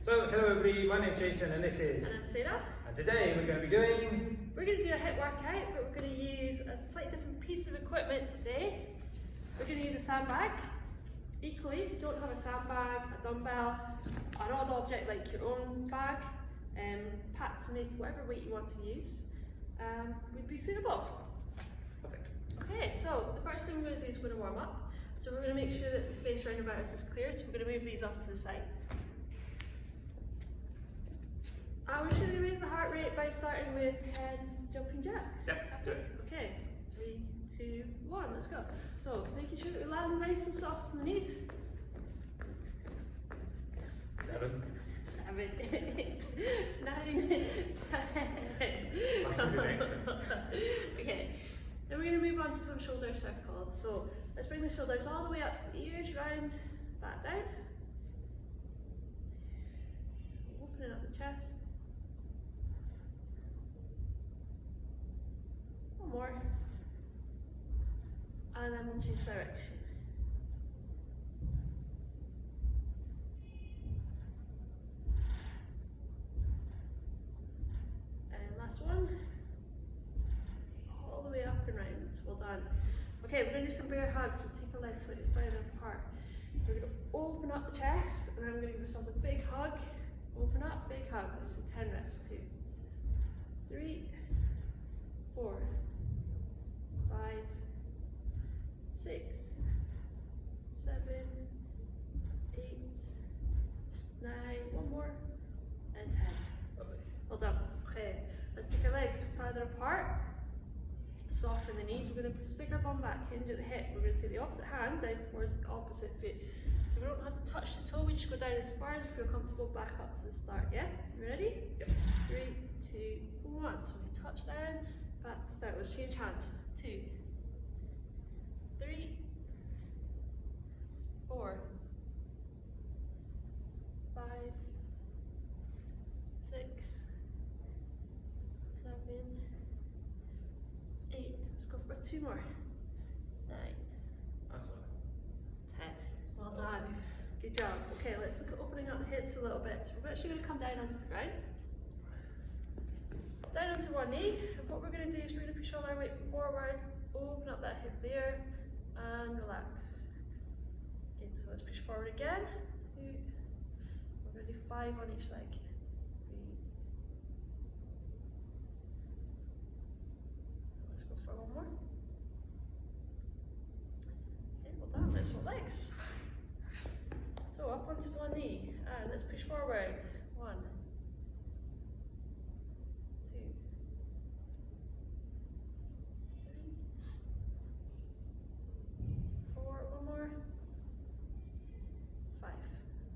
So, hello everybody, my name's Jason and this is... And I'm Sarah. And today we're going to be doing... We're going to do a HIIT workout, but we're going to use a slightly different piece of equipment today. We're going to use a sandbag. Equally, if you don't have a sandbag, a dumbbell, an odd object like your own bag, packed to make whatever weight you want to use, would be suitable. Perfect. Okay, so the first thing we're going to do is we're going to warm up. So we're going to make sure that the space around about us is clear, so we're going to move these off to the side. And we're just going to raise the heart rate by starting with 10 jumping jacks. Yep, let's do it. Okay, 3, 2, 1, let's go. So, making sure that we land nice and soft on the knees. 7. 7, 8, 9, 10. Okay, then we're going to move on to some shoulder circles. So, let's bring the shoulders all the way up to the ears, round, back down. Opening up the chest. One more, and then we'll change direction. And last one, all the way up and round. Well done. Okay, we're going to do some bear hugs. We'll take our legs slightly further apart. We're going to open up the chest, and then we're going to give ourselves a big hug. Open up, big hug. Let's do 10 reps. 2, 3, 4, 5, 6, 7, 8, 9, one more, and 10. Lovely. Well done. Okay, let's take our legs farther apart, soften the knees. We're going to stick our bum back, hinge at the hip. We're going to take the opposite hand down towards the opposite foot. So we don't have to touch the toe, we just go down as far as we feel comfortable back up to the start, yeah? You ready? Yep. 3, 2, 1. So we touch down, back to start. Let's change hands. 2, 3, 4, 5, 6, 7, 8. Let's go for 2 more. 9, That's one. 10. Well done. Good job. Okay, let's look at opening up the hips a little bit. So we're actually going to come down onto the ground. Down onto one knee, and what we're going to do is we're going to push all our weight forward, open up that hip there, and relax. Okay, so let's push forward again. 2, we're going to do 5 on each leg. 3, let's go for one more. Okay, well done. Let's swap legs. So up onto one knee, and let's push forward. 1, 2, 3, 4, one more, 5.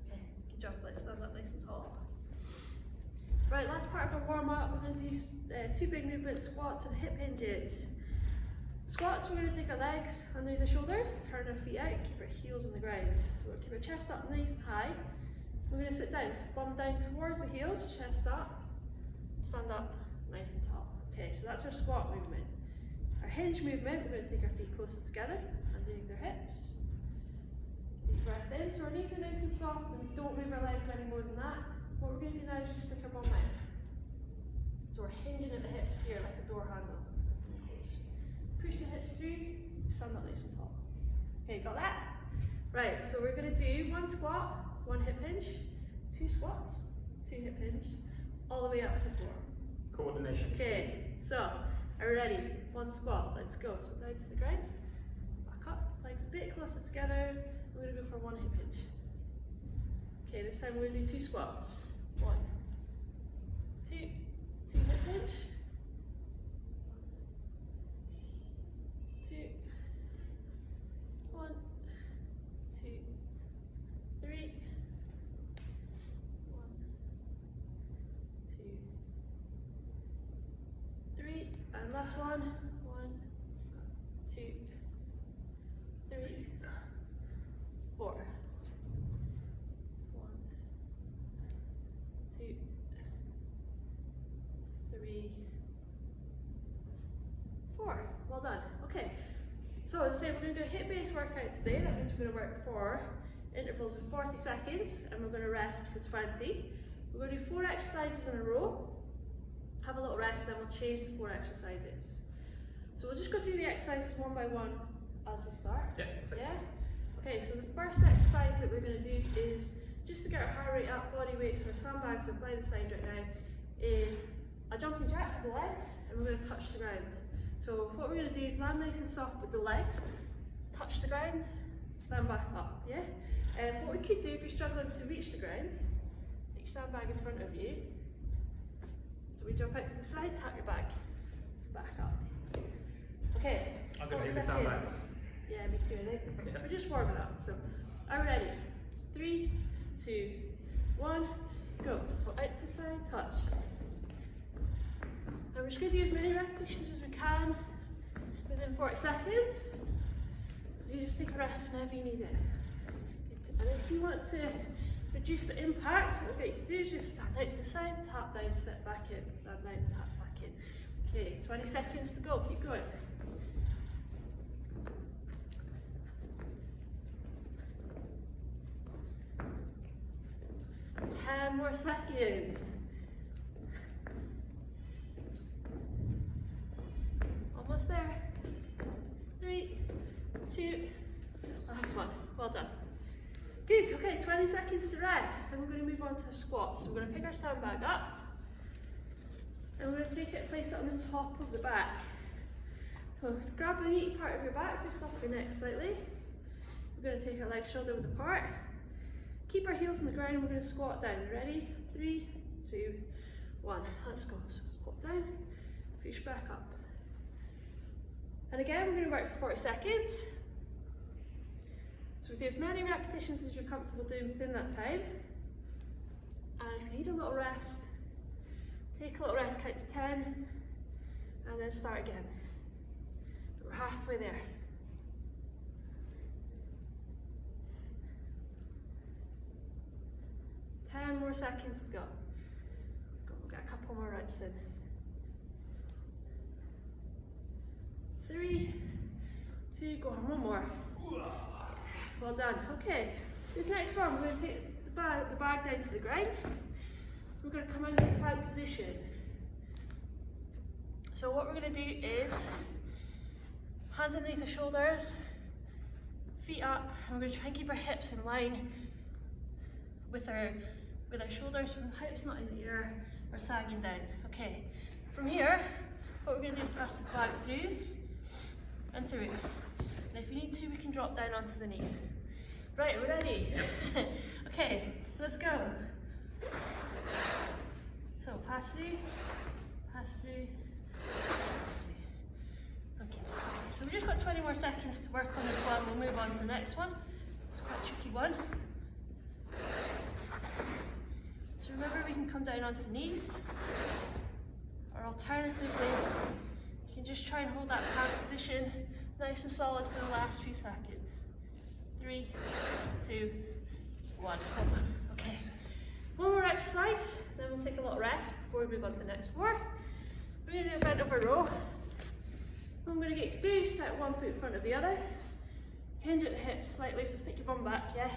Okay, good job. Let's stand up nice and tall. Right, last part of our warm up, we're going to do 2 big movements, squats and hip hinges. Squats, we're going to take our legs under the shoulders, turn our feet out, keep our heels on the ground. So we'll keep our chest up nice and high. We're going to sit down, bum down towards the heels, chest up, stand up nice and tall. Okay, so that's our squat movement. Our hinge movement, we're going to take our feet closer together, underneath our hips. Deep breath in, so our knees are nice and soft, and we don't move our legs any more than that. What we're going to do now is just stick our bum out. So we're hinging at the hips here like a door handle. Push the hips through, stand up nice and tall. Okay, got that? Right, so we're going to do 1 squat, 1 hip hinge, 2 squats, 2 hip hinge, all the way up to 4. Coordination. Okay, so are we ready? 1 squat, let's go. So down to the ground, back up, legs a bit closer together. We're going to go for 1 hip hinge. Okay, this time we're going to do 2 squats. 1, 2, 2 hip hinge. 2, 1, 2, 3, 1, 2, 3, and last one. 1, 2, 3, 4. 1, 2, 3, 4. Well done. Okay. So as I say, we're going to do a hip-based workout today. That means we're going to work for intervals of 40 seconds, and we're going to rest for 20. We're going to do 4 exercises in a row, have a little rest, then we'll change the 4 exercises. So we'll just go through the exercises one by one as we start. Yeah, perfect. Yeah? Okay, so the first exercise that we're going to do is, just to get our heart rate up, body weight, so our sandbags are by the side right now, is a jumping jack with the legs, and we're going to touch the ground. So what we're going to do is land nice and soft with the legs, touch the ground, stand back up, yeah? And what we could do if you're struggling to reach the ground, take your sandbag in front of you. So we jump out to the side, tap your back up. Okay. I'm going to hit the sandbag. Yeah, me too, I think. Yeah. We're just warming up, so are we ready? 3, 2, 1, go. So out to the side, touch. And we're just going to do as many repetitions as we can within 40 seconds. So you just take a rest whenever you need it. And if you want to reduce the impact, what we're going to do is just stand out to the side, tap down, step back in, stand down, tap back in. Okay, 20 seconds to go, keep going. Ten more seconds. Almost there. 3, 2, last one. Well done. Good, okay, 20 seconds to rest. Then we're going to move on to a squat. So we're going to pick our sandbag up, and we're going to take it and place it on the top of the back. So grab the meaty part of your back, just off your neck slightly. We're going to take our legs shoulder width apart. Keep our heels on the ground, and we're going to squat down. Ready? 3, 2, 1. Let's go. So squat down, push back up. And again, we're going to work for 40 seconds. So we do as many repetitions as you're comfortable doing within that time. And if you need a little rest, take a little rest, count to 10, and then start again. We're halfway there. More seconds to go. We'll get a couple more reps in. 3, 2, go on, one more. Well done. Okay, this next one, we're going to take the bag down to the ground. We're going to come into the plank position. So what we're going to do is hands underneath the shoulders, feet up, and we're going to try and keep our hips in line with our shoulders, so the hips not in the ear or sagging down. Okay, from here, what we're going to do is pass the bag through and through. And if you need to, we can drop down onto the knees. Right, we're ready. Okay, let's go. So pass through, pass through, pass through. Okay, so we've just got 20 more seconds to work on this one. We'll move on to the next one. It's quite a tricky one. So remember, we can come down onto the knees, or alternatively, you can just try and hold that plank position nice and solid for the last few seconds. 3, 2, 1. Well done. Okay, so one more exercise, then we'll take a little rest before we move on to the next 4. We're going to do a bent over row. What I'm going to get you to do is step one foot in front of the other, hinge at the hips slightly, so stick your bum back, yeah?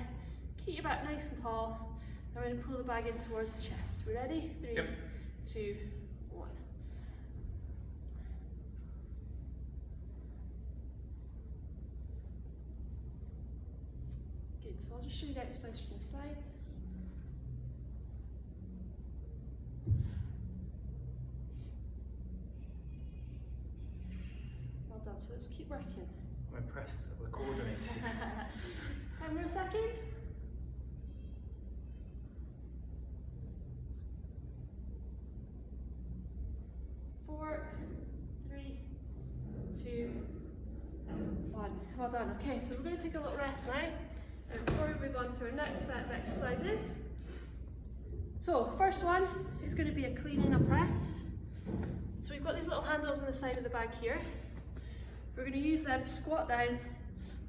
Keep your back nice and tall. I'm going to pull the bag in towards the chest. We ready? 3, 2, 1. Good, so I'll just show you the exercise from the side. Well done, so let's keep working. I'm impressed that we're coordinated. 10 more seconds. 4, 3, 2, 1. Well done. Okay, so we're going to take a little rest now before we move on to our next set of exercises. So, first one is going to be a clean and a press. So we've got these little handles on the side of the bag here. We're going to use them to squat down,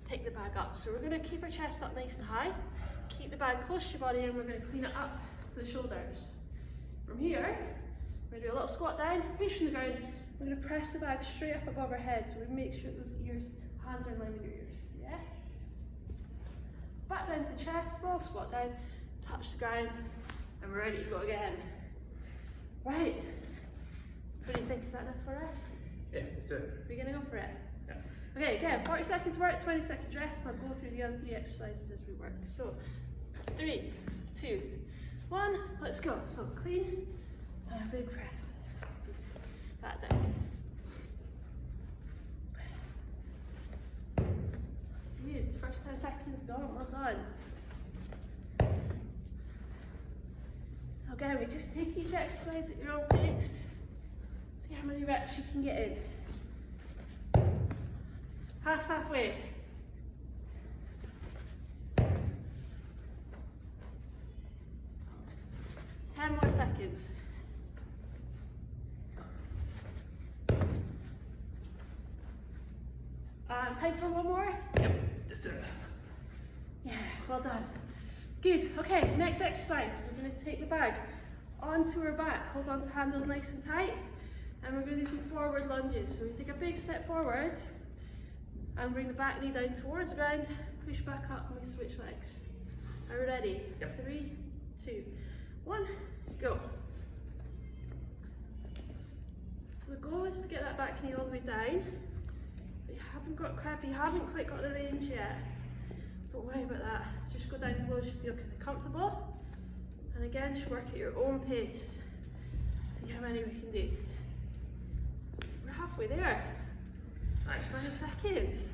pick the bag up. So we're going to keep our chest up nice and high, keep the bag close to your body, and we're going to clean it up to the shoulders. From here, we're going to do a little squat down, push from the ground. We're going to press the bag straight up above our head, so we make sure those hands are in line with your ears. Yeah? back down to the chest, small squat down, touch the ground, and we're ready to go again. Right, what do you think, is that enough for rest? Yeah, let's do it. We're gonna go for it? Yeah. Okay, again, 40 seconds work, 20 seconds rest, and I'll go through the other 3 exercises as we work. So, 3, 2, 1, let's go. So, clean, and big press. Back down. Good, first 10 seconds gone, well done. So again, we just take each exercise at your own pace. See how many reps you can get in. Past halfway. Ten more seconds. Time for one more? Yep, let's do it. Yeah, well done. Good, okay, next exercise. We're going to take the bag onto our back, hold on to handles nice and tight, and we're going to do some forward lunges. So we take a big step forward, and bring the back knee down towards the ground, push back up, and we switch legs. Are we ready? Yep. 3, 2, 1, go. So the goal is to get that back knee all the way down. If you haven't quite got the range yet, don't worry about that. Just go down as low as you feel comfortable. And again, just work at your own pace. See how many we can do. We're halfway there. Nice. 20 seconds.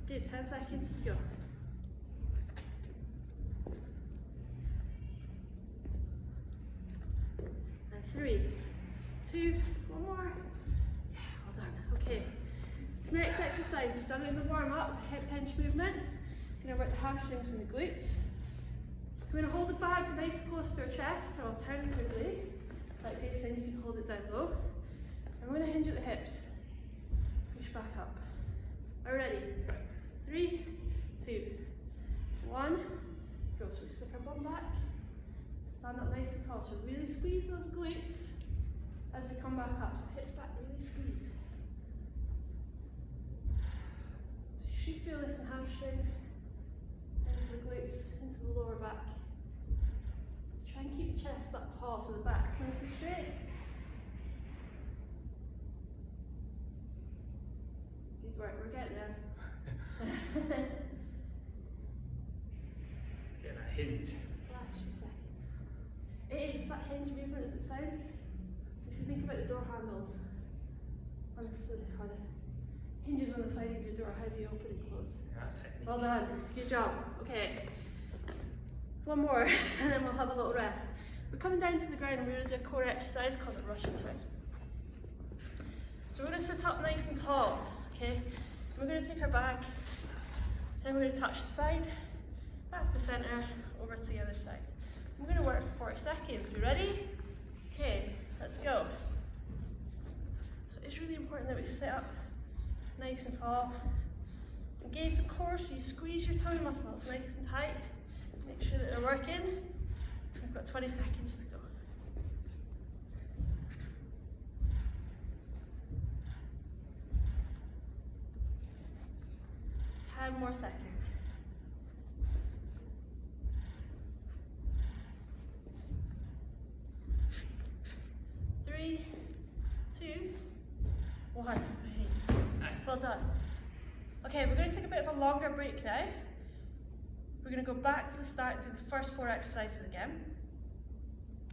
Good, 10 seconds to go. And 3, 2, one more. Yeah, well done. Okay. This next exercise, we've done it in the warm-up, hip hinge movement. We're going to work the hamstrings and the glutes. We're going to hold the bag nice close to our chest, or alternatively, like Jason, you can hold it down low. And we're going to hinge at the hips. Push back up. Are we ready? 3, 2, 1, go. So we stick our bum back, stand up nice and tall. So really squeeze those glutes as we come back up. So hips back, really squeeze. So you should feel this in hamstrings, into the glutes, into the lower back. Try and keep the chest up tall so the back's nice and straight. Good work, we're getting there. Get that hinge. Last few seconds. It is, it's that hinge movement as it sounds. So if you think about the door handles, or the hinges on the side of your door, how they open and close. Yeah, technique. Well done, good job. Okay, one more and then we'll have a little rest. We're coming down to the ground and we're going to do a core exercise called the Russian twist. So we're going to sit up nice and tall, okay? We're going to take our back, then we're going to touch the side, back to the centre, over to the other side. We're going to work for 40 seconds. We ready? Okay, let's go. So it's really important that we sit up nice and tall. Engage the core, so you squeeze your tummy muscles nice and tight. Make sure that they're working. We've got 20 seconds to go. 10 more seconds. 3, 2, 1. Nice. Well done. Okay, we're going to take a bit of a longer break now. We're going to go back to the start and do the first 4 exercises again.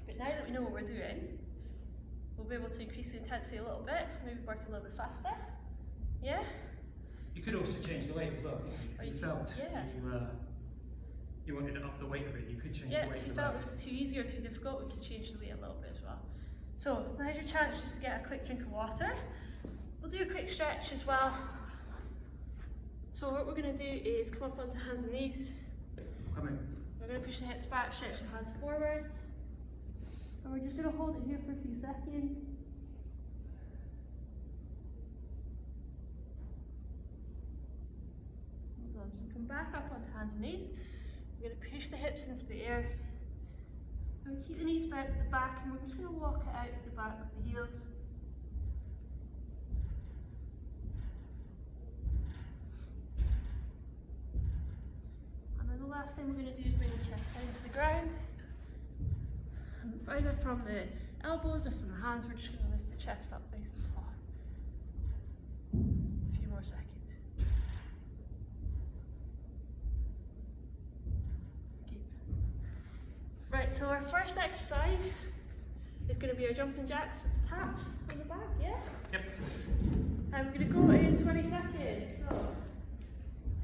But now that we know what we're doing, we'll be able to increase the intensity a little bit, so maybe work a little bit faster. Yeah? You could also change the weight as well. If you felt you wanted to up the weight a bit, you could change the weight. If you felt it was too easy or too difficult, we could change the weight a little bit as well. So now's your chance just to get a quick drink of water. We'll do a quick stretch as well. So what we're going to do is come up onto hands and knees. Come in. We're going to push the hips back, stretch the hands forward. And we're just going to hold it here for a few seconds. Well done. So come back up onto hands and knees. We're going to push the hips into the air. And we keep the knees bent at the back, and we're just going to walk it out at the back with the heels. last thing we're going to do is bring the chest down to the ground. And either from the elbows or from the hands, we're just going to lift the chest up nice and tall. A few more seconds. Good. Right, so our first exercise is going to be our jumping jacks with the taps on the back, yeah? Yep. And we're going to go in 20 seconds. So,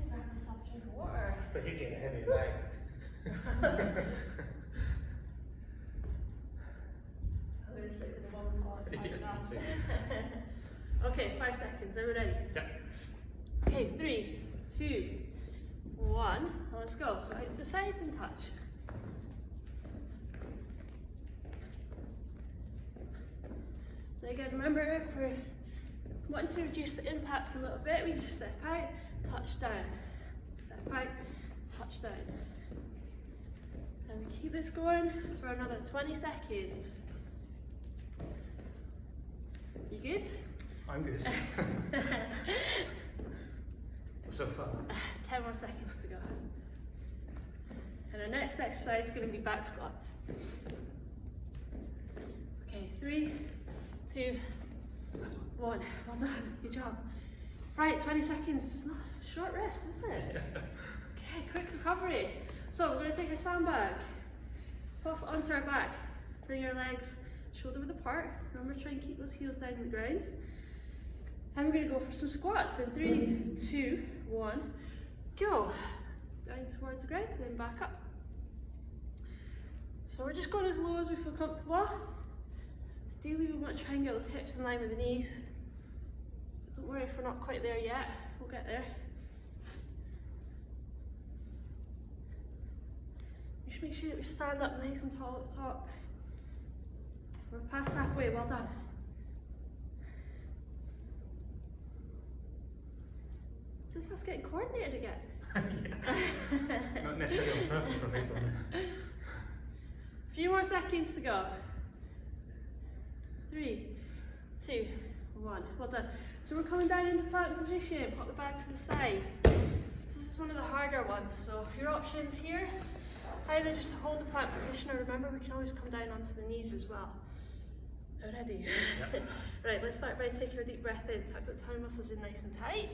I grab myself a drink of water. For hitting a heavy bag. I'm going to stick with the one part. Okay, 5 seconds. Are we ready? Yep. Okay, 3, 2, 1. Let's go. So hit the side and touch. And again, remember, if we're wanting to reduce the impact a little bit, we just step out, touch down. Step out, touch down. And we keep this going for another 20 seconds. You good? I'm good. So far. 10 more seconds to go. And our next exercise is going to be back squats. Okay, 3, 2, 1. Well done. Good job. Right, 20 seconds. It's a short rest, isn't it? Okay, quick recovery. So we're going to take our sandbag, pop it onto our back, bring our legs shoulder width apart. Remember, try and keep those heels down on the ground. And we're going to go for some squats. In 3, 2, 1, go. Down towards the ground and then back up. So we're just going as low as we feel comfortable. Ideally, we want to try and get those hips in line with the knees. Don't worry if we're not quite there yet. We'll get there. Just make sure that we stand up nice and tall at the top. We're past halfway. Well done. Is this us getting coordinated again? Yeah. Not necessarily on purpose on this one. A few more seconds to go. 3, 2, 1. Well done. So we're coming down into plank position. Pop the bag to the side. So this is one of the harder ones. So your options here, either just to hold the plank position, or remember we can always come down onto the knees as well. Ready? Yep. Right, let's start by taking a deep breath in. Tuck the tummy muscles in nice and tight.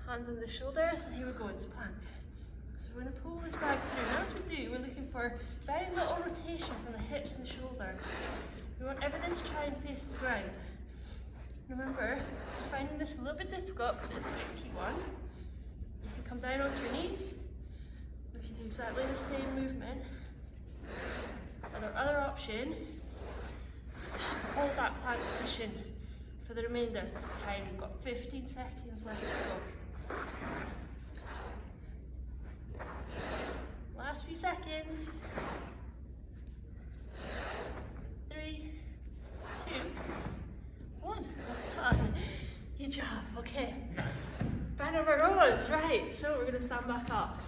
Hands on the shoulders, and here we go into plank. So we're going to pull this bag through. And as we do, we're looking for very little rotation from the hips and the shoulders. We want everything to try and face the ground. Remember, you're finding this a little bit difficult because it's a tricky one. You can come down onto your knees. We can do exactly the same movement. And our other option is just to hold that plank position for the remainder of the time. We've got 15 seconds left to go. Last few seconds. 3, 2, 1. Well done. Good job. Okay. Bend over rows. Right. So we're going to stand back up.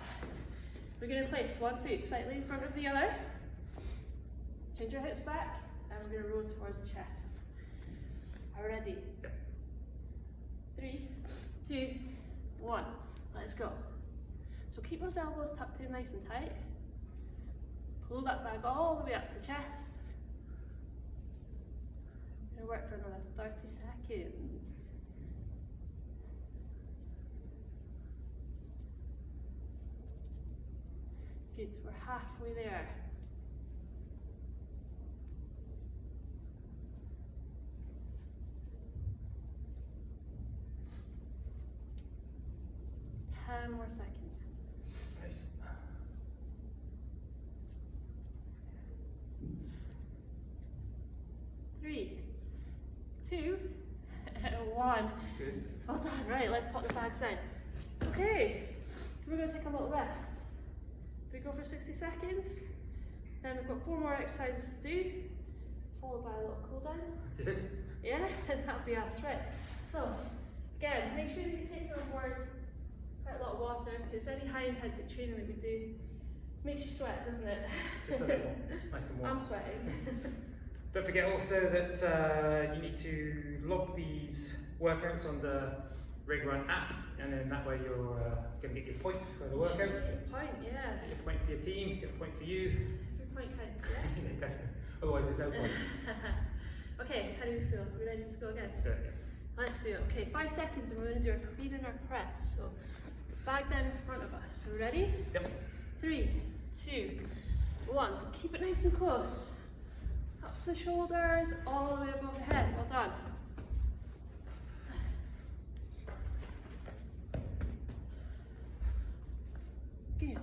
We're going to place one foot slightly in front of the other. Hinge your hips back, and we're going to roll towards the chest. Are we ready? 3, 2, 1. Let's go. So keep those elbows tucked in nice and tight. Pull that bag all the way up to the chest. I'm going to work for another 30 seconds. Good, so we're halfway there. More seconds. Nice. 3, 2, 1. Good. Well done. Right, let's pop the bags down. Okay, we're going to take a little rest. We go for 60 seconds. Then we've got 4 more exercises to do, followed by a little cool down. Yes. Yeah, that'll be us. Right. So, again, make sure that you take on board quite a lot of water, because any high intensity training that we do makes you sweat, doesn't it? Just a little. Nice and warm. I'm sweating. Don't forget also that you need to log these workouts on the Rig Run app, and then that way you're going to get your point for the workout. Get a point, yeah. Get a point for your team, get a point for you. Every point counts, yeah? Yeah, definitely. Otherwise there's no point. Okay, how do we feel? Are we ready to go again? Let's do it. Let's do it. Okay, 5 seconds and we're going to do our clean and our press. So, bag down in front of us. So, ready? Yep. 3, 2, 1. So, keep it nice and close. Up to the shoulders, all the way above the head. Well done. Good.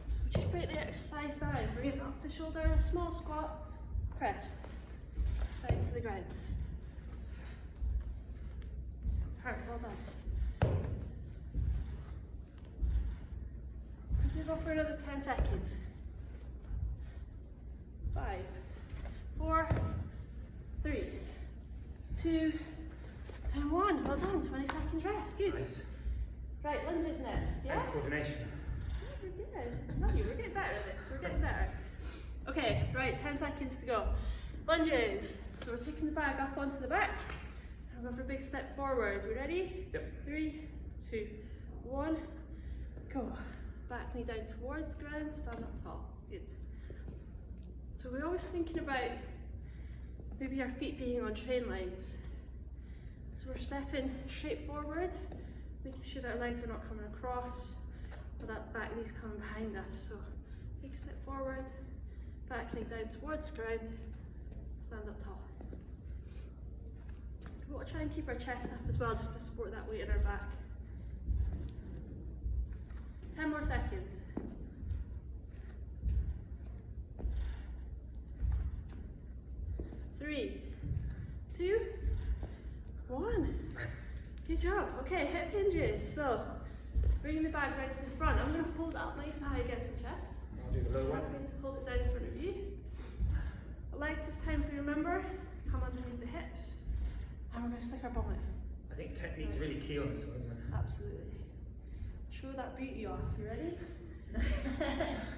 So, we just break the exercise down. Bring it up to the shoulder, small squat, press. Down to the ground. Perfect, well done. I'm going to go for another 10 seconds. 5, 4, 3, 2, and 1. Well done, 20 seconds rest. Good. Nice. Right, lunges next, yeah? And coordination. We're good. Love you, we're getting better at this. We're getting better. Okay, right, 10 seconds to go. Lunges. So we're taking the bag up onto the back. And we'll go for a big step forward. We ready? Yep. 3, 2, 1, go. Back knee down towards the ground, stand up tall. Good. So we're always thinking about maybe our feet being on train lines. So we're stepping straight forward, making sure that our legs are not coming across, or that back knee's coming behind us. So big step forward, back knee down towards the ground, stand up tall. We want to try and keep our chest up as well, just to support that weight in our back. 10 more seconds. 3, 2, 1. Nice. Good job. Okay, hip hinges. So, bringing the bag right to the front. I'm going to hold it up nice and high against my chest. I'll do the low one. I'm going to hold it down in front of you. The legs this time, for you remember, come underneath the hips. And we're going to stick our bum out. I think technique's really key on this one, isn't it? Absolutely. Show that beauty off. You ready?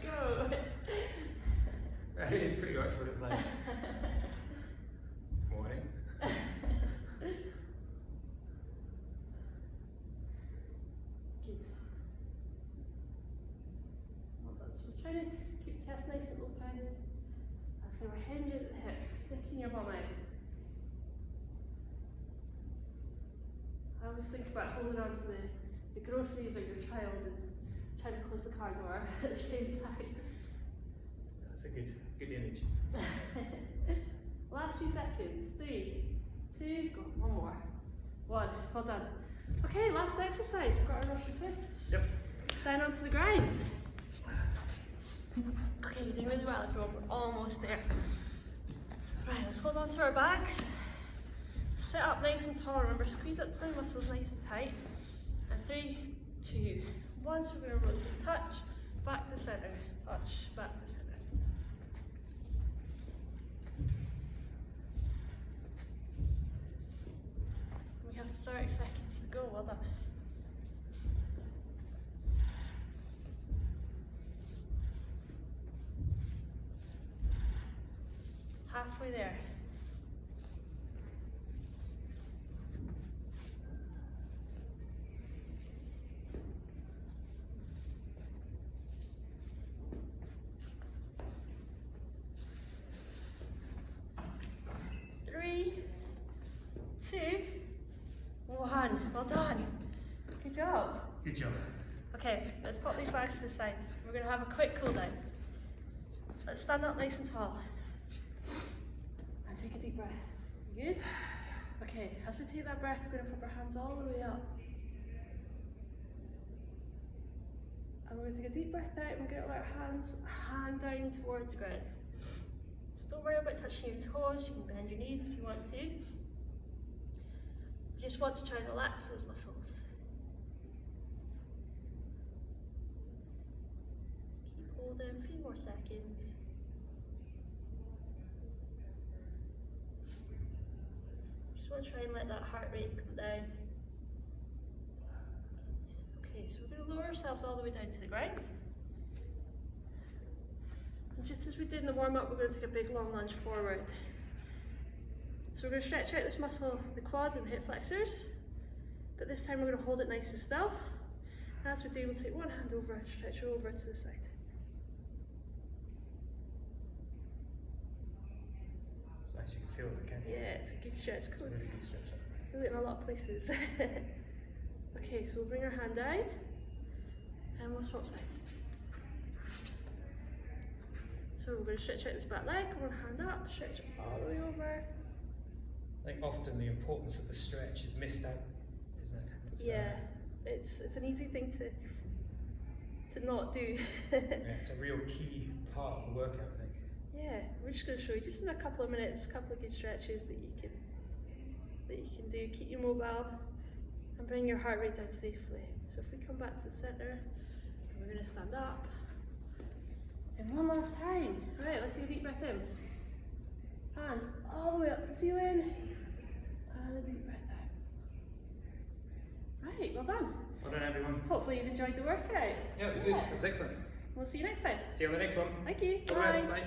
Go! That is pretty much what it's like. Morning. Good. Well done. So we're trying to keep the chest nice and open. So we're hinging at the hips, sticking your bum out. I always think about holding on to the groceries of your child and trying to close the car door at the same time. That's a good image. Last few seconds. 3, 2, go. One more. 1. Well done. Okay, last exercise. We've got our Russian twists. Yep. Down onto the ground. Okay, you're doing really well, everyone. We're almost there. Right, let's hold on to our backs. Sit up nice and tall. Remember, squeeze that tummy muscles nice and tight. And 3, 2, 1. So we're going to rotate, touch, back to center, touch, back to center. We have 30 seconds to go. Well done. Halfway there. Well done. Good job. Good job. Okay, let's pop these bags to the side. We're going to have a quick cool down. Let's stand up nice and tall. And take a deep breath. You good? Okay, as we take that breath, we're going to put our hands all the way up. And we're going to take a deep breath out and we're going to let our hands hang down towards the ground. So don't worry about touching your toes, you can bend your knees if you want to. You just want to try and relax those muscles. Keep holding a few more seconds. Just want to try and let that heart rate come down. Okay, so we're going to lower ourselves all the way down to the ground. And just as we did in the warm-up, we're going to take a big long lunge forward. So we're going to stretch out this muscle, the quads and hip flexors, but this time we're going to hold it nice and still. As we do, we'll take one hand over and stretch her over to the side. It's nice, you can feel it, can't you? Yeah, it's a good stretch. It's a really good stretch. I feel it in a lot of places. Okay, so we'll bring our hand down and we'll swap sides. So we're going to stretch out this back leg, one hand up, stretch it all the way over. I think often the importance of the stretch is missed out, isn't it? It's an easy thing to not do. Yeah, it's a real key part of the workout, I think. Yeah, we're just going to show you just in a couple of minutes, a couple of good stretches that you can do. Keep you mobile and bring your heart rate down safely. So if we come back to the centre, we're going to stand up. And one last time. Alright, let's take a deep breath in. Hands all the way up to the ceiling. And a deep breath out. Right, well done. Well done, everyone. Hopefully you've enjoyed the workout. Yeah, it was good. It was excellent. We'll see you next time. See you on the next one. Thank you. All the best. Bye.